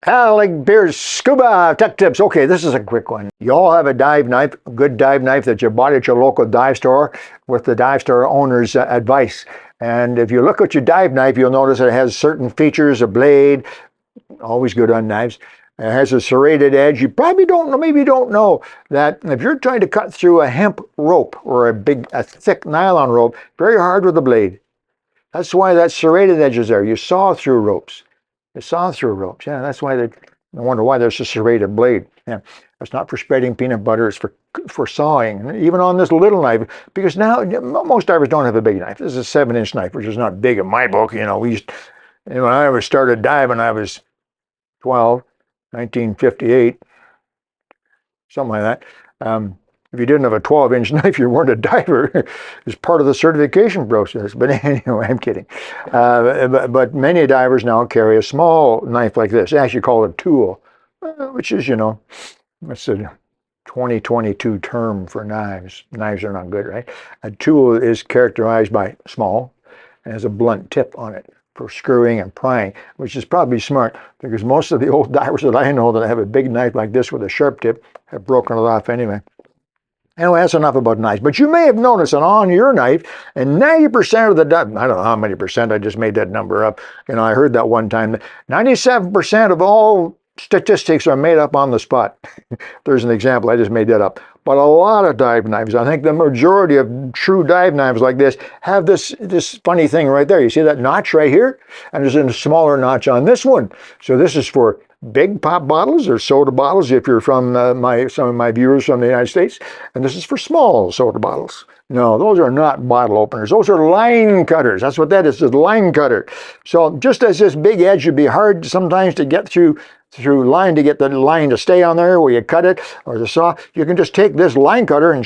Alec, Peirce, Scuba Tech Tips. Okay, this is a quick one. You all have a dive knife, a good dive knife that you bought at your local dive store with the dive store owner's advice. And if you look at your dive knife, you'll notice it has certain features, a blade, always good on knives. It has a serrated edge. You probably don't know, maybe you don't know that if you're trying to cut through a hemp rope or a thick nylon rope, very hard with the blade. That's why that serrated edge is there. You saw through ropes. You saw through ropes. Yeah, that's why I wonder why there's a serrated blade. Yeah, it's not for spreading peanut butter. It's for sawing. Even on this little knife, because now most divers don't have a big knife. This is a 7-inch knife, which is not big in my book. You know, when I started diving, I was 12, 1958, something like that. If you didn't have a 12-inch knife, you weren't a diver. It's part of the certification process. But anyway, I'm kidding. But many divers now carry a small knife like this. They actually call it a tool, which is, it's a 2022 term for knives. Knives are not good, right? A tool is characterized by small and has a blunt tip on it for screwing and prying, which is probably smart because most of the old divers that I know that have a big knife like this with a sharp tip have broken it off anyway. Anyway, that's enough about knives. But you may have noticed that on your knife, and 90% of the dive, I don't know how many percent, I just made that number up. I heard that one time. 97% of all statistics are made up on the spot. There's an example, I just made that up. But a lot of dive knives, I think the majority of true dive knives like this have this funny thing right there. You see that notch right here? And there's a smaller notch on this one. So this is for big pop bottles or soda bottles if you're from some of my viewers from the United States. And this is for small soda bottles. No, those are not bottle openers. Those are line cutters. That's what that is, a line cutter. So just as this big edge would be hard sometimes to get through line to get the line to stay on there where you cut it, or the saw, you can just take this line cutter and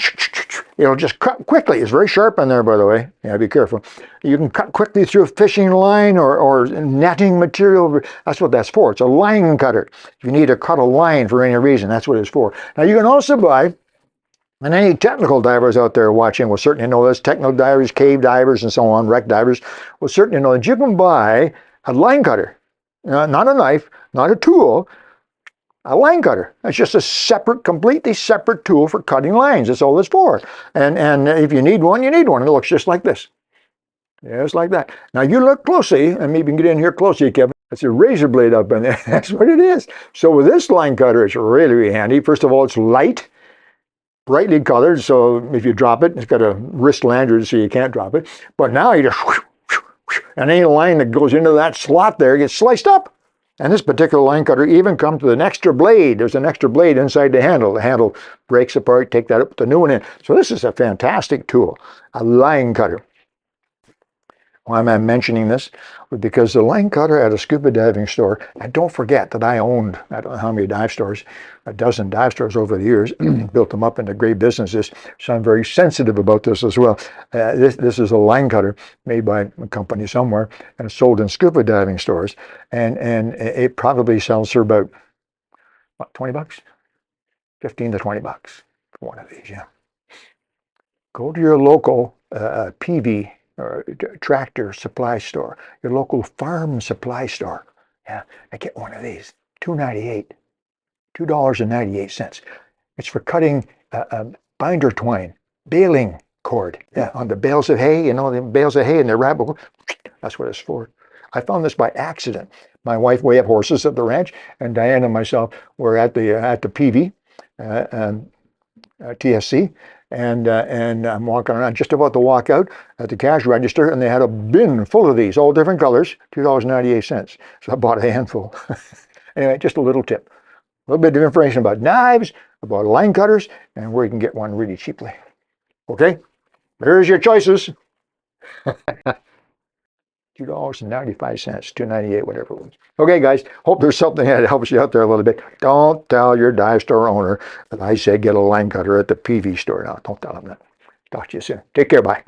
it'll just cut quickly. It's very sharp on there, by the way. Yeah, be careful. You can cut quickly through a fishing line or netting material. That's what that's for. It's a line cutter. If you need to cut a line for any reason, that's what it's for. Now you can also buy, and any technical divers out there watching will certainly know this, technical divers, cave divers, and so on, wreck divers, will certainly know that you can buy a line cutter. Not a knife, not a tool, a line cutter. It's just a separate, completely separate tool for cutting lines. That's all it's for. And if you need one, you need one. It looks just like this. Just like that. Now you look closely, and maybe you can get in here closely, Kevin. It's a razor blade up in there. That's what it is. So with this line cutter, it's really, really handy. First of all, it's light, brightly colored, so if you drop it, it's got a wrist lanyard so you can't drop it. But now you just, and any line that goes into that slot there gets sliced up. And this particular line cutter even comes with an extra blade. There's an extra blade inside the handle. The handle breaks apart, take that up, put the new one in. So this is a fantastic tool, a line cutter. Why am I mentioning this? Because the line cutter at a scuba diving store, and don't forget that I owned, I don't know how many dive stores, a dozen dive stores over the years, built them up into great businesses, so I'm very sensitive about this as well. This is a line cutter made by a company somewhere and sold in scuba diving stores, and it probably sells for about, what, 20 bucks? 15 to 20 bucks for one of these, yeah. Go to your local PV, or tractor supply store, your local farm supply store. Yeah, I get one of these, $2.98, $2.98. It's for cutting binder twine, baling cord. Yeah, on the bales of hay, the bales of hay and the rabbit. That's what it's for. I found this by accident. My wife, we have horses at the ranch, and Diane and myself were at the PV, TSC, and I'm walking around, just about to walk out at the cash register, and they had a bin full of these, all different colors, $2.98. So I bought a handful. Anyway, just a little tip. A little bit of information about knives, about line cutters, and where you can get one really cheaply. Okay? There's your choices. $2.95, $2.98, whatever it was. Okay, guys, hope there's something that helps you out there a little bit. Don't tell your dive store owner that I said get a line cutter at the PV store. No, don't tell him that. Talk to you soon. Take care. Bye.